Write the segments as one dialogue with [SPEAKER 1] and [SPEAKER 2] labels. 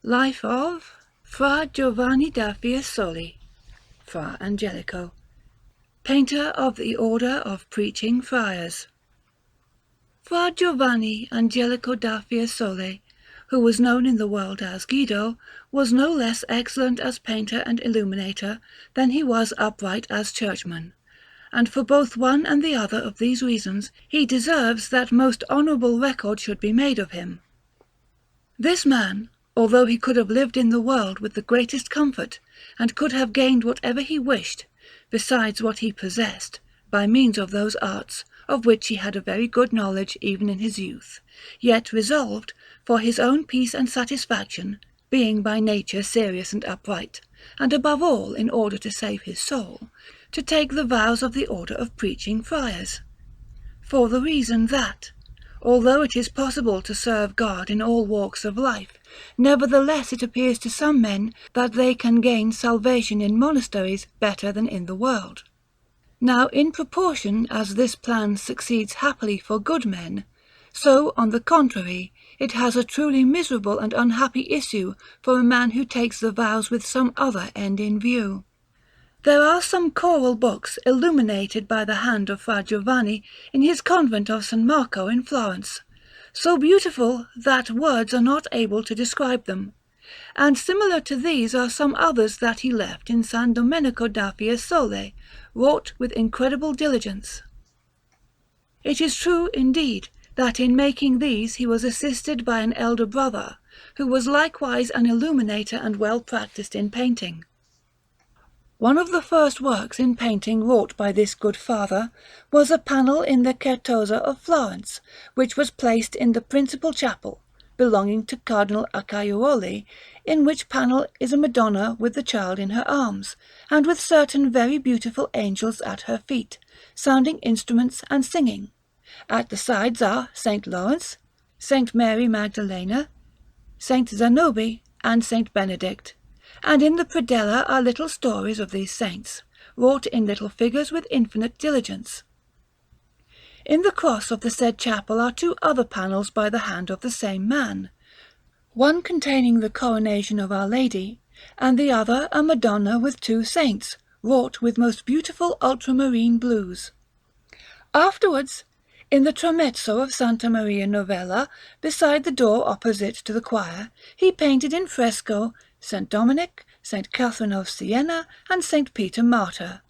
[SPEAKER 1] Life of Fra Giovanni da Fiesole, Fra Angelico, painter of the Order of Preaching Friars. Fra Giovanni Angelico da Fiesole, who was known in the world as Guido, was no less excellent as painter and illuminator than he was upright as churchman, and for both one and the other of these reasons he deserves that most honourable record should be made of him. This man, although he could have lived in the world with the greatest comfort, and could have gained whatever he wished, besides what he possessed, by means of those arts, of which he had a very good knowledge even in his youth, yet resolved, for his own peace and satisfaction, being by nature serious and upright, and above all in order to save his soul, to take the vows of the Order of Preaching Friars, for the reason that, although it is possible to serve God in all walks of life, nevertheless it appears to some men that they can gain salvation in monasteries better than in the world. Now, in proportion as this plan succeeds happily for good men, so, on the contrary, it has a truly miserable and unhappy issue for a man who takes the vows with some other end in view. There are some choral books illuminated by the hand of Fra Giovanni in his convent of San Marco in Florence, so beautiful that words are not able to describe them, and similar to these are some others that he left in San Domenico da Fiesole, wrought with incredible diligence. It is true, indeed, that in making these he was assisted by an elder brother, who was likewise an illuminator and well practised in painting. One of the first works in painting wrought by this good father was a panel in the Certosa of Florence, which was placed in the principal chapel, belonging to Cardinal Acciaiuoli, in which panel is a Madonna with the Child in her arms, and with certain very beautiful angels at her feet, sounding instruments and singing. At the sides are Saint Lawrence, Saint Mary Magdalena, Saint Zanobi, and Saint Benedict, and in the predella are little stories of these saints, wrought in little figures with infinite diligence. In the cross of the said chapel are two other panels by the hand of the same man, one containing the coronation of Our Lady, and the other a Madonna with two saints, wrought with most beautiful ultramarine blues. Afterwards, in the tramezzo of Santa Maria Novella, beside the door opposite to the choir, he painted in fresco St. Dominic, St. Catherine of Siena, and St. Peter Martyr,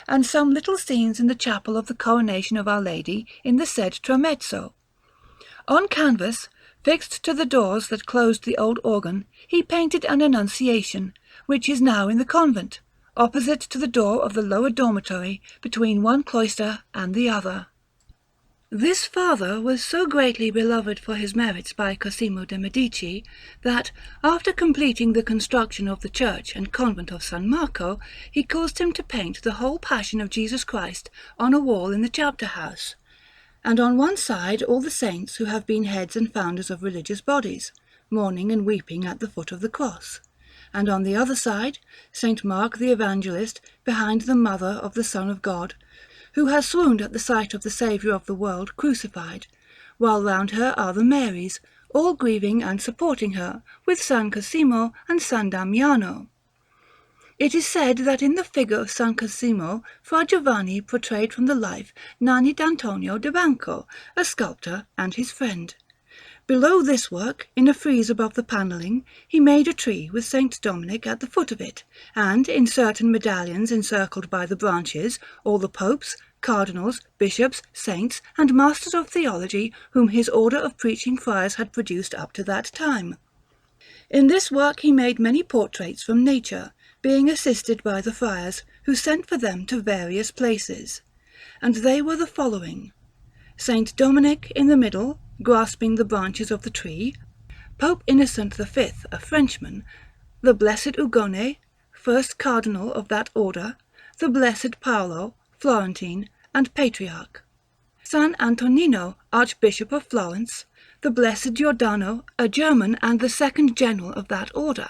[SPEAKER 1] and some little scenes in the chapel of the coronation of Our Lady in the said tramezzo. On canvas, fixed to the doors that closed the old organ, he painted an Annunciation, which is now in the convent, opposite to the door of the lower dormitory, between one cloister and the other. This father was so greatly beloved for his merits by Cosimo de' Medici, that, after completing the construction of the church and convent of San Marco, he caused him to paint the whole Passion of Jesus Christ on a wall in the chapter house, and on one side all the saints who have been heads and founders of religious bodies, mourning and weeping at the foot of the cross, and on the other side Saint Mark the Evangelist behind the Mother of the Son of God, who has swooned at the sight of the Saviour of the world crucified, while round her are the Marys, all grieving and supporting her, with San Cosimo and San Damiano. It is said that in the figure of San Cosimo, Fra Giovanni portrayed from the life Nanni d'Antonio de Banco, a sculptor and his friend. Below this work, in a frieze above the panelling, he made a tree with Saint Dominic at the foot of it, and in certain medallions encircled by the branches, all the popes, cardinals, bishops, saints, and masters of theology whom his Order of Preaching Friars had produced up to that time. In this work he made many portraits from nature, being assisted by the friars, who sent for them to various places, and they were the following: Saint Dominic in the middle, grasping the branches of the tree, Pope Innocent V, a Frenchman, the Blessed Ugone, first cardinal of that order, the Blessed Paolo, Florentine, and Patriarch, San Antonino, Archbishop of Florence, the Blessed Giordano, a German and the second general of that order,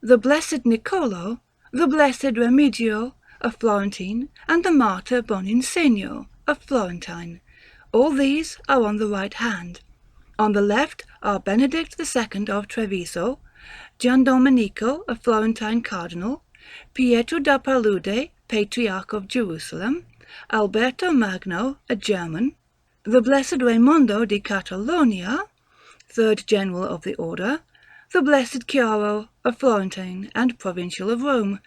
[SPEAKER 1] the Blessed Niccolò, the Blessed Remigio, a Florentine, and the Martyr Boninsegno, a Florentine. All these are on the right hand. On the left are Benedict II of Treviso, Giandomenico, a Florentine cardinal, Pietro da Palude, Patriarch of Jerusalem, Alberto Magno, a German, the Blessed Raimondo di Catalonia, third General of the Order, the Blessed Chiaro, a Florentine and Provincial of Rome,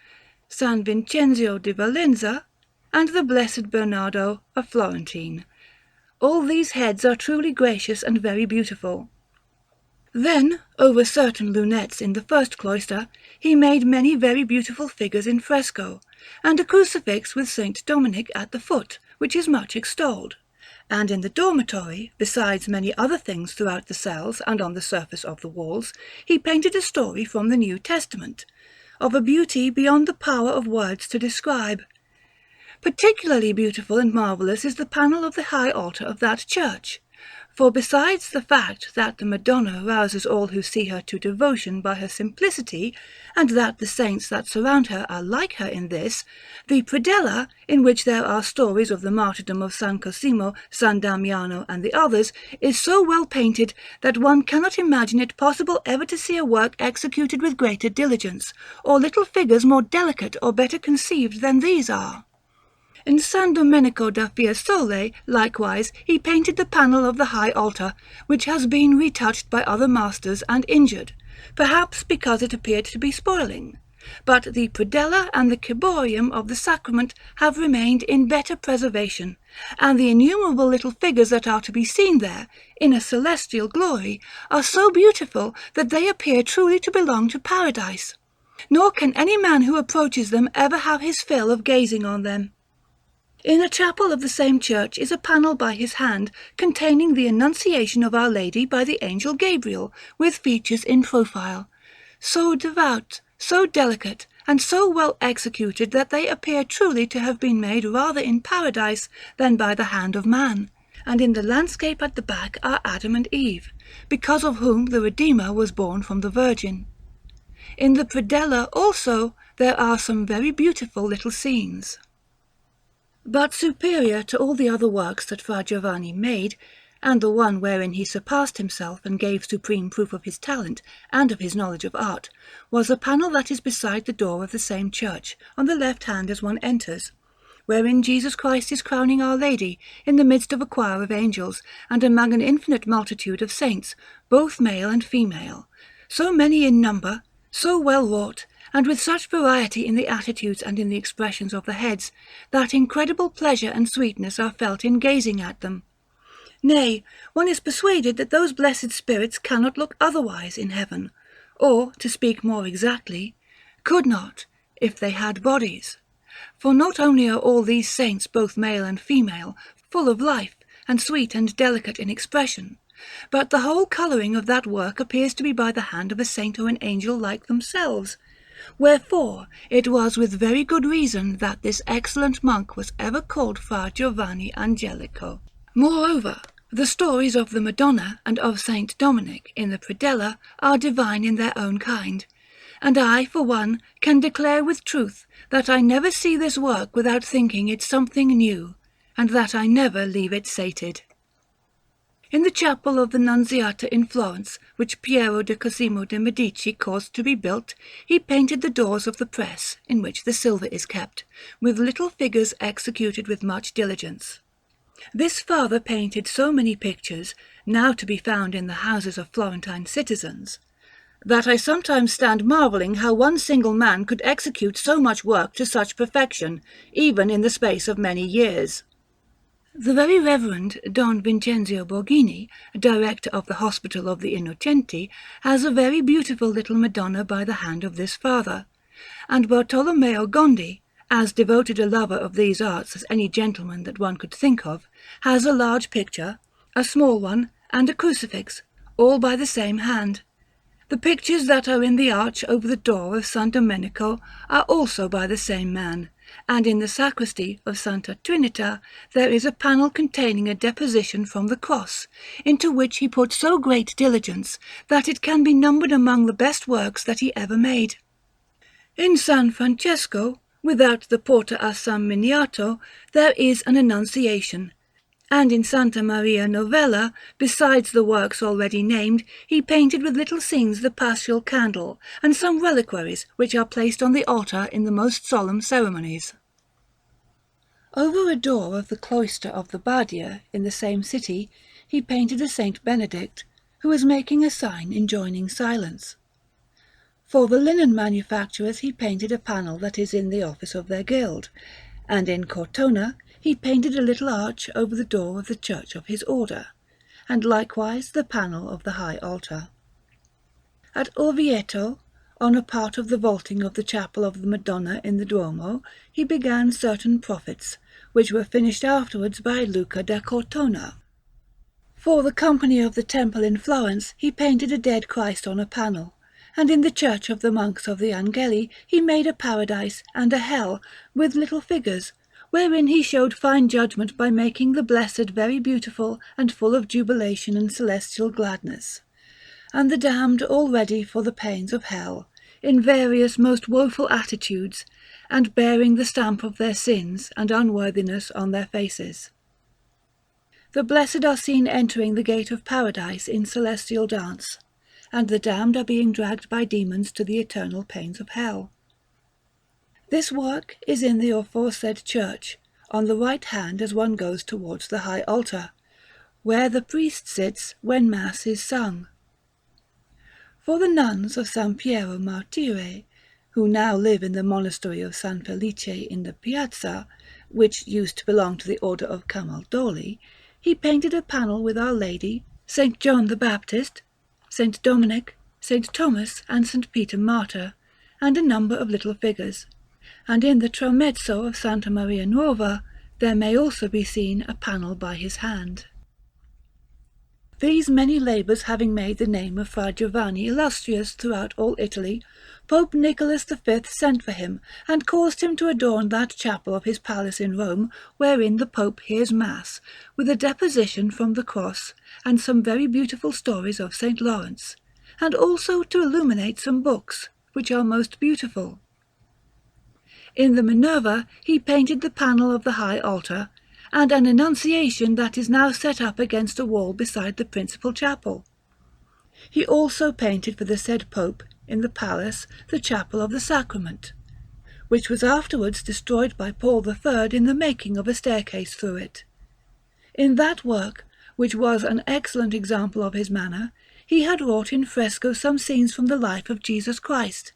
[SPEAKER 1] San Vincenzio di Valenza, and the Blessed Bernardo, a Florentine. All these heads are truly gracious and very beautiful. Then, over certain lunettes in the first cloister, he made many very beautiful figures in fresco, and a crucifix with Saint Dominic at the foot, which is much extolled. And in the dormitory, besides many other things throughout the cells and on the surface of the walls, he painted a story from the New Testament, of a beauty beyond the power of words to describe. Particularly beautiful and marvellous is the panel of the high altar of that church. For besides the fact that the Madonna rouses all who see her to devotion by her simplicity, and that the saints that surround her are like her in this, the predella, in which there are stories of the martyrdom of San Cosimo, San Damiano, and the others, is so well painted that one cannot imagine it possible ever to see a work executed with greater diligence, or little figures more delicate or better conceived than these are. In San Domenico da Fiesole, likewise, he painted the panel of the high altar, which has been retouched by other masters and injured, perhaps because it appeared to be spoiling. But the predella and the ciborium of the sacrament have remained in better preservation, and the innumerable little figures that are to be seen there, in a celestial glory, are so beautiful that they appear truly to belong to paradise. Nor can any man who approaches them ever have his fill of gazing on them. In a chapel of the same church is a panel by his hand containing the Annunciation of Our Lady by the angel Gabriel, with features in profile, so devout, so delicate, and so well executed that they appear truly to have been made rather in paradise than by the hand of man. And in the landscape at the back are Adam and Eve, because of whom the Redeemer was born from the Virgin. In the predella also there are some very beautiful little scenes. But superior to all the other works that Fra Giovanni made, and the one wherein he surpassed himself and gave supreme proof of his talent and of his knowledge of art, was a panel that is beside the door of the same church, on the left hand as one enters, wherein Jesus Christ is crowning Our Lady in the midst of a choir of angels, and among an infinite multitude of saints, both male and female, so many in number, so well wrought, and with such variety in the attitudes and in the expressions of the heads, that incredible pleasure and sweetness are felt in gazing at them. Nay, one is persuaded that those blessed spirits cannot look otherwise in heaven, or, to speak more exactly, could not, if they had bodies. For not only are all these saints, both male and female, full of life, and sweet and delicate in expression, but the whole colouring of that work appears to be by the hand of a saint or an angel like themselves. Wherefore it was with very good reason that this excellent monk was ever called Fra Giovanni Angelico. Moreover, the stories of the Madonna and of Saint Dominic in the predella are divine in their own kind, and I, for one, can declare with truth that I never see this work without thinking it something new, and that I never leave it sated. In the chapel of the Nunziata in Florence, which Piero di Cosimo de' Medici caused to be built, he painted the doors of the press, in which the silver is kept, with little figures executed with much diligence. This father painted so many pictures, now to be found in the houses of Florentine citizens, that I sometimes stand marvelling how one single man could execute so much work to such perfection, even in the space of many years. The very Reverend Don Vincenzio Borghini, director of the Hospital of the Innocenti, has a very beautiful little Madonna by the hand of this father, and Bartolomeo Gondi, as devoted a lover of these arts as any gentleman that one could think of, has a large picture, a small one, and a crucifix, all by the same hand. The pictures that are in the arch over the door of San Domenico are also by the same man, and in the sacristy of Santa Trinita there is a panel containing a deposition from the cross, into which he put so great diligence that it can be numbered among the best works that he ever made. In San Francesco, without the Porta a San Miniato, there is an Annunciation, And in Santa Maria Novella, besides the works already named, he painted with little scenes the Paschal candle, and some reliquaries which are placed on the altar in the most solemn ceremonies. Over a door of the cloister of the Badia, in the same city, he painted a Saint Benedict, who is making a sign enjoining silence. For the linen manufacturers he painted a panel that is in the office of their guild, and in Cortona he painted a little arch over the door of the church of his order, and likewise the panel of the high altar. At Orvieto, on a part of the vaulting of the chapel of the Madonna in the Duomo, he began certain prophets, which were finished afterwards by Luca da Cortona. For the Company of the Temple in Florence he painted a Dead Christ on a panel, and in the church of the monks of the Angeli he made a Paradise and a Hell with little figures, wherein he showed fine judgment by making the Blessed very beautiful and full of jubilation and celestial gladness, and the damned all ready for the pains of hell, in various most woeful attitudes, and bearing the stamp of their sins and unworthiness on their faces. The blessed are seen entering the gate of Paradise in celestial dance, and the damned are being dragged by demons to the eternal pains of hell. This work is in the aforesaid church, on the right hand as one goes towards the high altar, where the priest sits when Mass is sung. For the nuns of San Piero Martire, who now live in the monastery of San Felice in the Piazza, which used to belong to the order of Camaldoli, he painted a panel with Our Lady, St. John the Baptist, St. Dominic, St. Thomas, and St. Peter Martyr, and a number of little figures, and in the tramezzo of Santa Maria Nuova there may also be seen a panel by his hand. These many labours having made the name of Fra Giovanni illustrious throughout all Italy, Pope Nicholas V sent for him, and caused him to adorn that chapel of his palace in Rome, wherein the Pope hears Mass, with a deposition from the cross, and some very beautiful stories of St. Lawrence, and also to illuminate some books, which are most beautiful. In the Minerva he painted the panel of the high altar, and an Annunciation that is now set up against a wall beside the principal chapel. He also painted for the said Pope, in the palace, the chapel of the Sacrament, which was afterwards destroyed by Paul III in the making of a staircase through it. In that work, which was an excellent example of his manner, he had wrought in fresco some scenes from the life of Jesus Christ,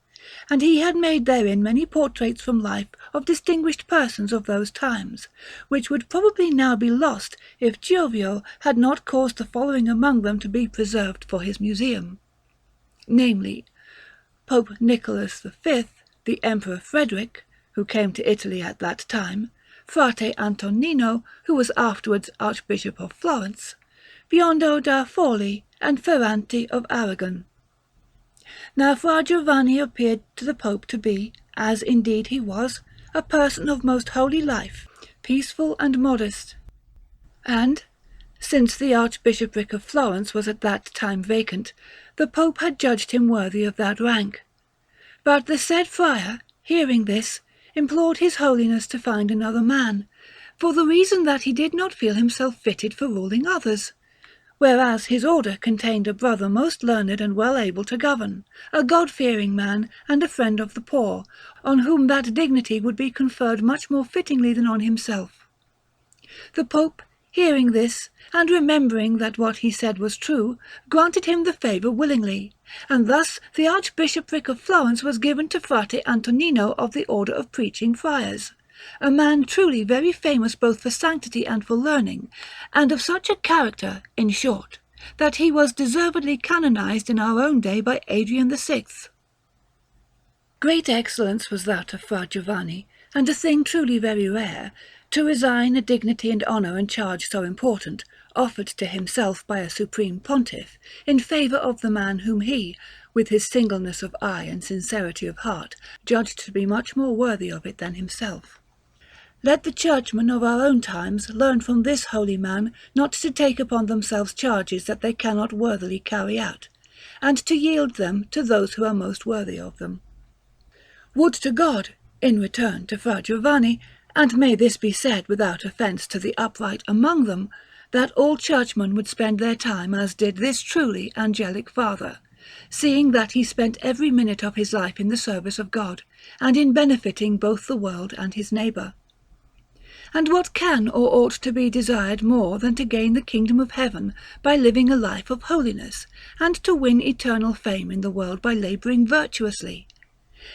[SPEAKER 1] and he had made therein many portraits from life of distinguished persons of those times, which would probably now be lost if Giorgio had not caused the following among them to be preserved for his museum, namely, Pope Nicholas V, the Emperor Frederick, who came to Italy at that time, Frate Antonino, who was afterwards Archbishop of Florence, Biondo da Forli, and Ferrante of Aragon. Now Fra Giovanni appeared to the Pope to be, as indeed he was, a person of most holy life, peaceful and modest. And, since the Archbishopric of Florence was at that time vacant, the Pope had judged him worthy of that rank. But the said friar, hearing this, implored his Holiness to find another man, for the reason that he did not feel himself fitted for ruling others, whereas his order contained a brother most learned and well able to govern, a God-fearing man and a friend of the poor, on whom that dignity would be conferred much more fittingly than on himself. The Pope, hearing this, and remembering that what he said was true, granted him the favour willingly, and thus the Archbishopric of Florence was given to Frate Antonino of the Order of Preaching Friars, a man truly very famous both for sanctity and for learning, and of such a character, in short, that he was deservedly canonized in our own day by Adrian VI. Great excellence was that of Fra Giovanni, and a thing truly very rare, to resign a dignity and honour and charge so important, offered to himself by a supreme pontiff, in favour of the man whom he, with his singleness of eye and sincerity of heart, judged to be much more worthy of it than himself. Let the churchmen of our own times learn from this holy man not to take upon themselves charges that they cannot worthily carry out, and to yield them to those who are most worthy of them. Would to God, in return to Fra Giovanni, And may this be said without offence to the upright among them, that all churchmen would spend their time as did this truly angelic father, seeing that he spent every minute of his life in the service of God, and in benefiting both the world and his neighbour. And what can or ought to be desired more than to gain the kingdom of heaven by living a life of holiness, and to win eternal fame in the world by labouring virtuously?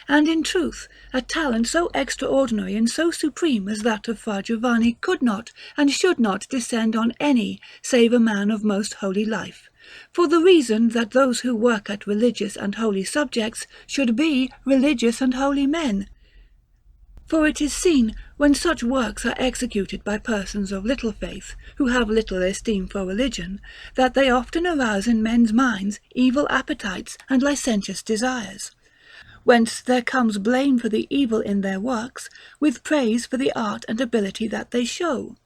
[SPEAKER 1] And in truth, a talent so extraordinary and so supreme as that of Fra Giovanni could not and should not descend on any save a man of most holy life, for the reason that those who work at religious and holy subjects should be religious and holy men. For it is seen, when such works are executed by persons of little faith, who have little esteem for religion, that they often arouse in men's minds evil appetites and licentious desires, whence there comes blame for the evil in their works, with praise for the art and ability that they show.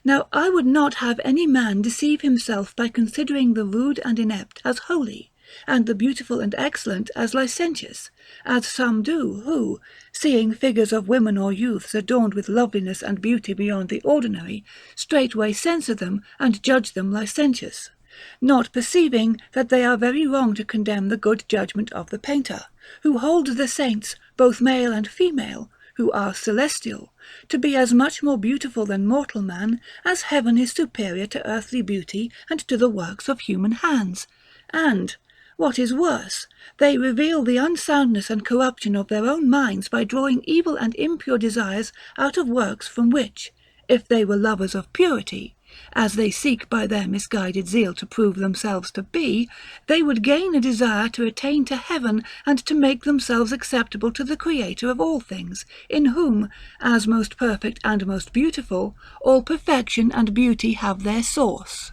[SPEAKER 1] Now I would not have any man deceive himself by considering the rude and inept as holy, and the beautiful and excellent as licentious, as some do, who, seeing figures of women or youths adorned with loveliness and beauty beyond the ordinary, straightway censor them and judge them licentious, not perceiving that they are very wrong to condemn the good judgment of the painter, who hold the saints, both male and female, who are celestial, to be as much more beautiful than mortal man, as heaven is superior to earthly beauty and to the works of human hands. And, what is worse, they reveal the unsoundness and corruption of their own minds by drawing evil and impure desires out of works from which, if they were lovers of purity, as they seek by their misguided zeal to prove themselves to be, they would gain a desire to attain to heaven and to make themselves acceptable to the Creator of all things, in whom, as most perfect and most beautiful, all perfection and beauty have their source.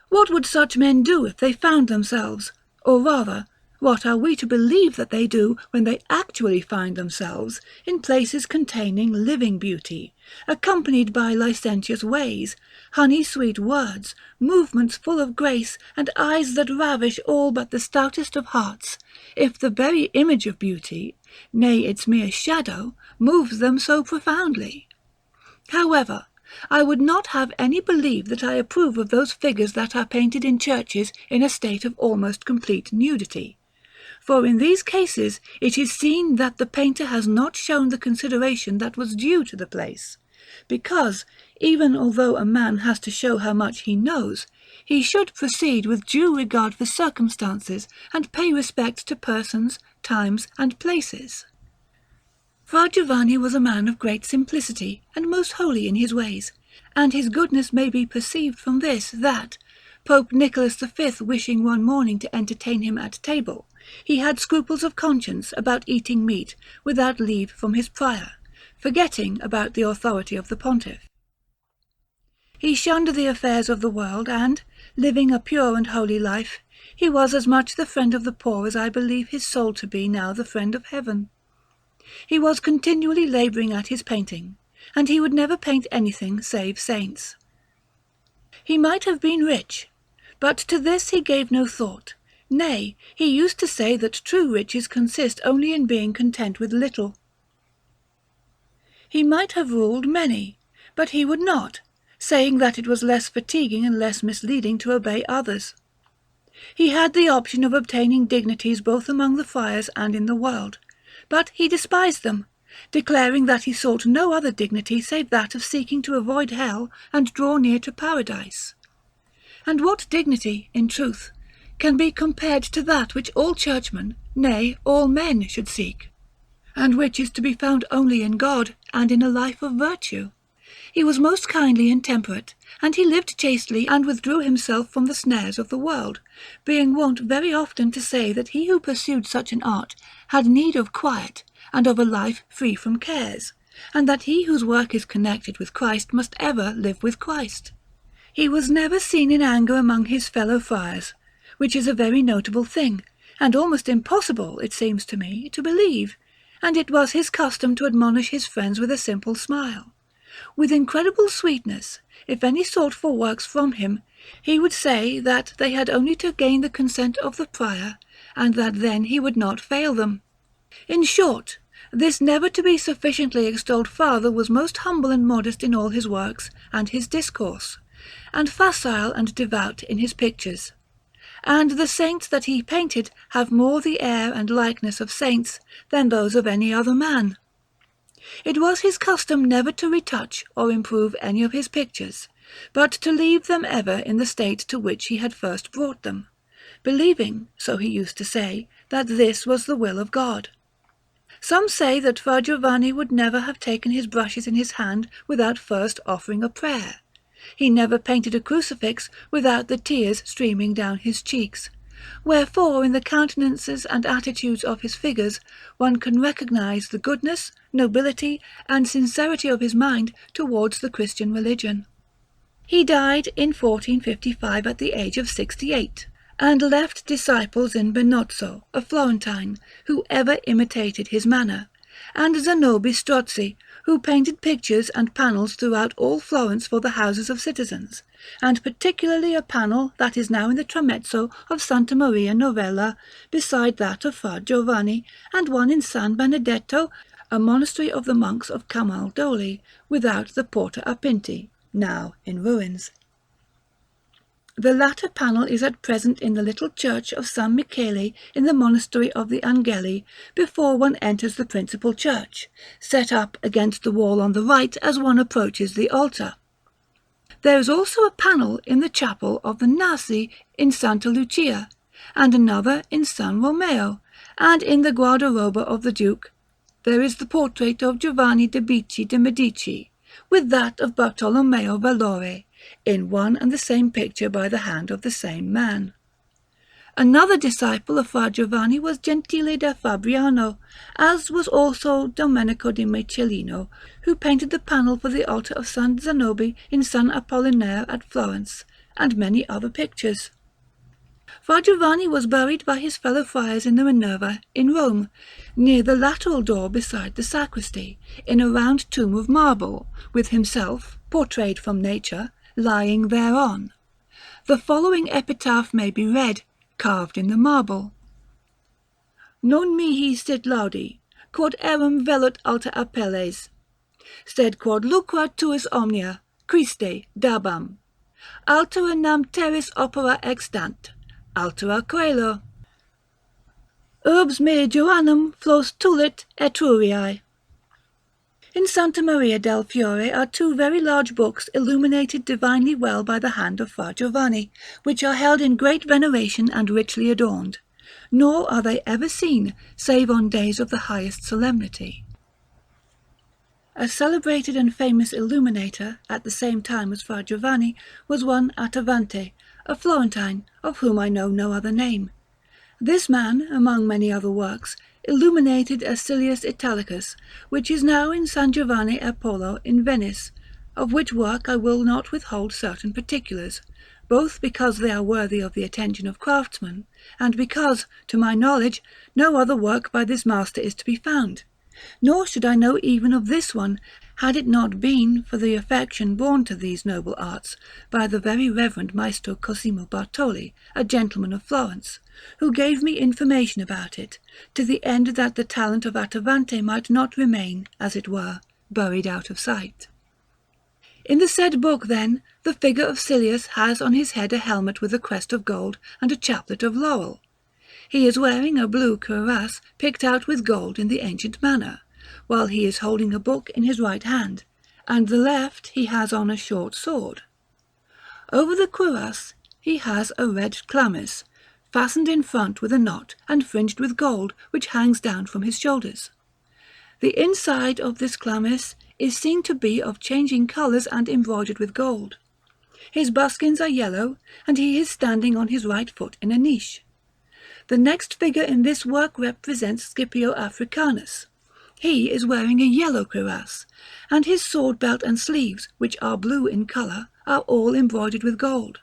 [SPEAKER 1] What would such men do if they found themselves, or rather, what are we to believe that they do when they actually find themselves in places containing living beauty, accompanied by licentious ways, honey-sweet words, movements full of grace, and eyes that ravish all but the stoutest of hearts, if the very image of beauty, nay its mere shadow, moves them so profoundly? However, I would not have any believe that I approve of those figures that are painted in churches in a state of almost complete nudity. For in these cases it is seen that the painter has not shown the consideration that was due to the place, because, even although a man has to show how much he knows, he should proceed with due regard for circumstances and pay respect to persons, times, and places. Fra Giovanni was a man of great simplicity and most holy in his ways, and his goodness may be perceived from this, that, Pope Nicholas V wishing one morning to entertain him at table, he had scruples of conscience about eating meat without leave from his prior, forgetting about the authority of the pontiff. He shunned the affairs of the world, and, living a pure and holy life, he was as much the friend of the poor as I believe his soul to be now the friend of heaven. He was continually labouring at his painting, and he would never paint anything save saints. He might have been rich, but to this he gave no thought. Nay, he used to say that true riches consist only in being content with little. He might have ruled many, but he would not, saying that it was less fatiguing and less misleading to obey others. He had the option of obtaining dignities both among the friars and in the world, but he despised them, declaring that he sought no other dignity save that of seeking to avoid hell and draw near to paradise. And what dignity, in truth, can be compared to that which all churchmen, nay, all men should seek, and which is to be found only in God and in a life of virtue? He was most kindly and temperate, and he lived chastely and withdrew himself from the snares of the world, being wont very often to say that he who pursued such an art had need of quiet and of a life free from cares, and that he whose work is connected with Christ must ever live with Christ. He was never seen in anger among his fellow friars, which is a very notable thing, and almost impossible, it seems to me, to believe, and it was his custom to admonish his friends with a simple smile. With incredible sweetness, if any sought for works from him, he would say that they had only to gain the consent of the prior, and that then he would not fail them. In short, This never to be sufficiently extolled father was most humble and modest in all his works and his discourse, and facile and devout in his pictures. And the saints that he painted have more the air and likeness of saints than those of any other man. It was his custom never to retouch or improve any of his pictures, but to leave them ever in the state to which he had first brought them, believing, so he used to say, that this was the will of God. Some say that Fra Giovanni would never have taken his brushes in his hand without first offering a prayer. He never painted a crucifix without the tears streaming down his cheeks. Wherefore in the countenances and attitudes of his figures one can recognize the goodness, nobility, and sincerity of his mind towards the Christian religion. He died in 1455 at the age of 68, and left disciples in Benozzo, a Florentine, who ever imitated his manner, and Zanobi Strozzi, who painted pictures and panels throughout all Florence for the houses of citizens, and particularly a panel that is now in the tramezzo of Santa Maria Novella, beside that of Fra Giovanni, and one in San Benedetto, a monastery of the monks of Camaldoli, without the Porta a Pinti, now in ruins. The latter panel is at present in the little church of San Michele in the monastery of the Angeli, before one enters the principal church, set up against the wall on the right as one approaches the altar. There is also a panel in the chapel of the Nasi in Santa Lucia, and another in San Romeo, and in the guardaroba of the Duke there is the portrait of Giovanni de' Bici de' Medici, with that of Bartolomeo Valore, in one and the same picture by the hand of the same man. Another disciple of Fra Giovanni was Gentile da Fabriano, as was also Domenico di Michelino, who painted the panel for the altar of San Zanobi in San Apollinare at Florence, and many other pictures. Fra Giovanni was buried by his fellow friars in the Minerva in Rome, near the lateral door beside the sacristy, in a round tomb of marble, with himself, portrayed from nature, lying thereon. The following epitaph may be read, carved in the marble: Non mihi sit laudi, quod eram velut alta appelles, sed quod lucra tuis omnia, Christe, dabam. Altera nam terris opera extant, altera coelo. Urbs me Joannum flos tulit Etruriae. In Santa Maria del Fiore are two very large books illuminated divinely well by the hand of Fra Giovanni, which are held in great veneration and richly adorned, nor are they ever seen save on days of the highest solemnity. A celebrated and famous illuminator, at the same time as Fra Giovanni, was one Attavante, a Florentine, of whom I know no other name. This man, among many other works, illuminated a Silius Italicus, which is now in San Giovanni a Polo in Venice, of which work I will not withhold certain particulars, both because they are worthy of the attention of craftsmen, and because, to my knowledge, no other work by this master is to be found. Nor should I know even of this one, had it not been for the affection borne to these noble arts by the very reverend Maestro Cosimo Bartoli, a gentleman of Florence, who gave me information about it, to the end that the talent of Attavante might not remain, as it were, buried out of sight. In the said book, then, the figure of Silius has on his head a helmet with a crest of gold and a chaplet of laurel. He is wearing a blue cuirass picked out with gold in the ancient manner, while he is holding a book in his right hand, and the left he has on a short sword. Over the cuirass he has a red chlamys, fastened in front with a knot and fringed with gold, which hangs down from his shoulders. The inside of this chlamys is seen to be of changing colours and embroidered with gold. His buskins are yellow, and he is standing on his right foot in a niche. The next figure in this work represents Scipio Africanus. He is wearing a yellow cuirass, and his sword belt and sleeves, which are blue in colour, are all embroidered with gold.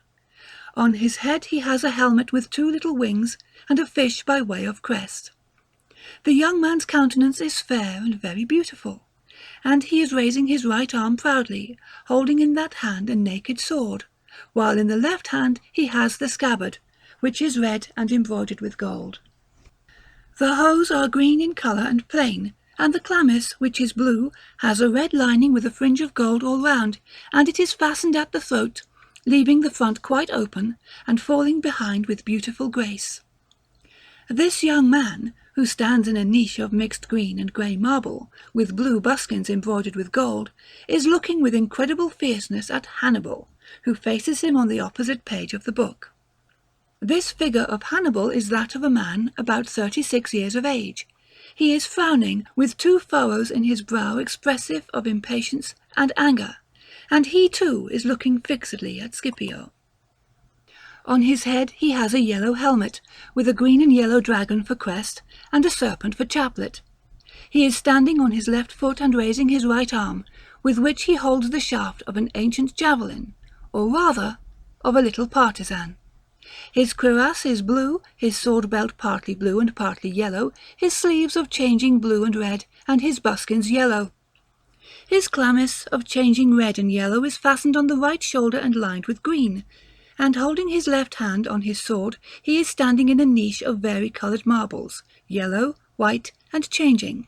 [SPEAKER 1] On his head he has a helmet with two little wings, and a fish by way of crest. The young man's countenance is fair and very beautiful, and he is raising his right arm proudly, holding in that hand a naked sword, while in the left hand he has the scabbard, which is red and embroidered with gold. The hose are green in colour and plain, and the chlamys, which is blue, has a red lining with a fringe of gold all round, and it is fastened at the throat, leaving the front quite open, and falling behind with beautiful grace. This young man, who stands in a niche of mixed green and grey marble, with blue buskins embroidered with gold, is looking with incredible fierceness at Hannibal, who faces him on the opposite page of the book. This figure of Hannibal is that of a man about 36 years of age. He is frowning, with 2 furrows in his brow expressive of impatience and anger, and he too is looking fixedly at Scipio. On his head he has a yellow helmet, with a green and yellow dragon for crest, and a serpent for chaplet. He is standing on his left foot and raising his right arm, with which he holds the shaft of an ancient javelin, or rather, of a little partisan. His cuirass is blue, his sword belt partly blue and partly yellow, his sleeves of changing blue and red, and his buskins yellow. His chlamys of changing red and yellow is fastened on the right shoulder and lined with green, and holding his left hand on his sword, he is standing in a niche of vari-coloured marbles, yellow, white, and changing.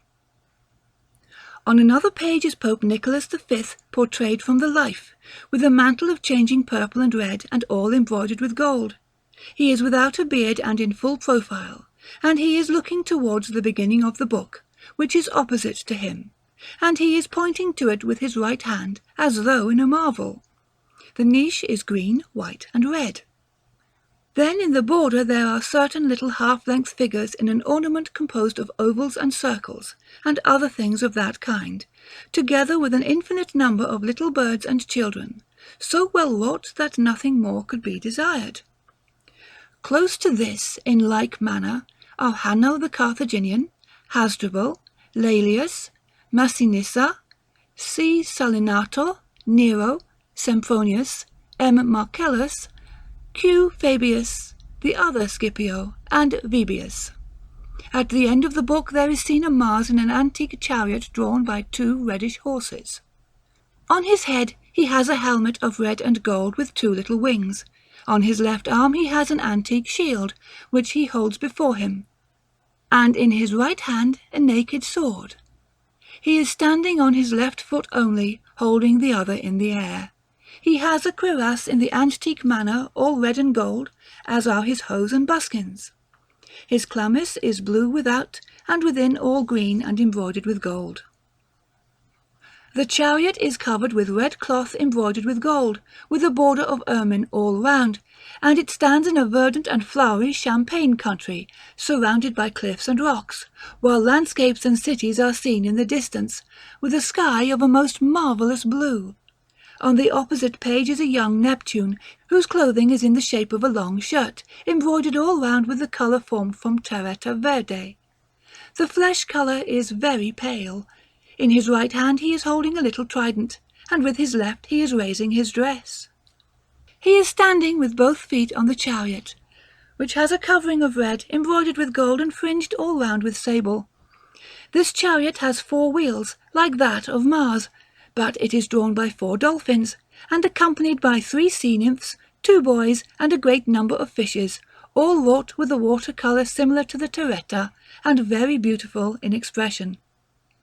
[SPEAKER 1] On another page is Pope Nicholas V portrayed from the life, with a mantle of changing purple and red, and all embroidered with gold. He is without a beard and in full profile, and he is looking towards the beginning of the book, which is opposite to him, and he is pointing to it with his right hand, as though in a marvel. The niche is green, white, and red. Then in the border there are certain little half-length figures in an ornament composed of ovals and circles, and other things of that kind, together with an infinite number of little birds and children, so well wrought that nothing more could be desired. Close to this, in like manner, are Hanno the Carthaginian, Hasdrubal, Laelius, Massinissa, C. Salinator, Nero, Sempronius, M. Marcellus, Q. Fabius, the other Scipio, and Vibius. At the end of the book there is seen a Mars in an antique chariot drawn by 2 reddish horses. On his head he has a helmet of red and gold with 2 little wings. On his left arm he has an antique shield, which he holds before him, and in his right hand a naked sword. He is standing on his left foot only, holding the other in the air. He has a cuirass in the antique manner, all red and gold, as are his hose and buskins. His chlamys is blue without, and within all green and embroidered with gold. The chariot is covered with red cloth embroidered with gold, with a border of ermine all round, and it stands in a verdant and flowery champaign country, surrounded by cliffs and rocks, while landscapes and cities are seen in the distance, with a sky of a most marvellous blue. On the opposite page is a young Neptune, whose clothing is in the shape of a long shirt, embroidered all round with the colour formed from terretta verde. The flesh colour is very pale. In his right hand he is holding a little trident, and with his left he is raising his dress. He is standing with both feet on the chariot, which has a covering of red, embroidered with gold and fringed all round with sable. This chariot has 4 wheels, like that of Mars, but it is drawn by 4 dolphins, and accompanied by 3 sea nymphs, 2 boys, and a great number of fishes, all wrought with a water-colour similar to the terretta, and very beautiful in expression.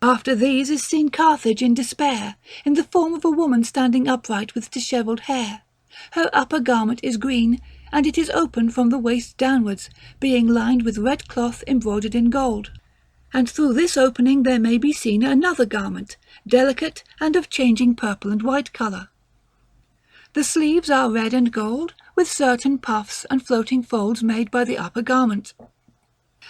[SPEAKER 1] After these is seen Carthage in despair, in the form of a woman standing upright with dishevelled hair. Her upper garment is green, and it is open from the waist downwards, being lined with red cloth embroidered in gold. And through this opening there may be seen another garment, delicate and of changing purple and white colour. The sleeves are red and gold, with certain puffs and floating folds made by the upper garment.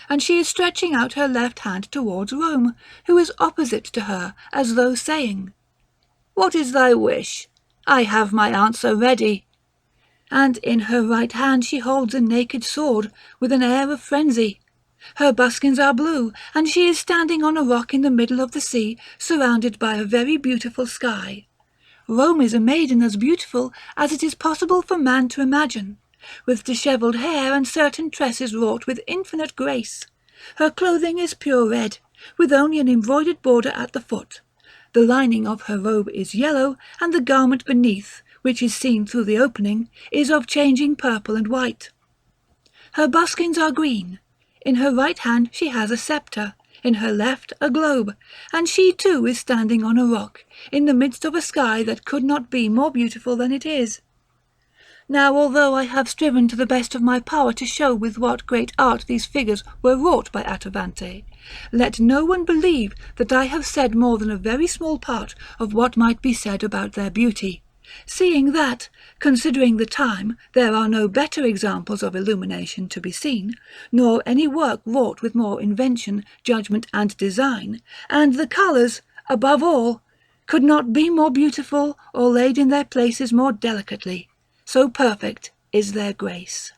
[SPEAKER 1] And she is stretching out her left hand towards Rome, who is opposite to her, as though saying, "What is thy wish? I have my answer ready." And in her right hand she holds a naked sword, with an air of frenzy. Her buskins are blue, and she is standing on a rock in the middle of the sea, surrounded by a very beautiful sky. Rome is a maiden as beautiful as it is possible for man to imagine, with dishevelled hair and certain tresses wrought with infinite grace. Her clothing is pure red, with only an embroidered border at the foot. The lining of her robe is yellow, and the garment beneath, which is seen through the opening, is of changing purple and white. Her buskins are green. In her right hand she has a sceptre, in her left a globe, and she too is standing on a rock, in the midst of a sky that could not be more beautiful than it is. Now, although I have striven to the best of my power to show with what great art these figures were wrought by Attavante, let no one believe that I have said more than a very small part of what might be said about their beauty, seeing that, considering the time, there are no better examples of illumination to be seen, nor any work wrought with more invention, judgment, and design, and the colours, above all, could not be more beautiful or laid in their places more delicately, so perfect is their grace.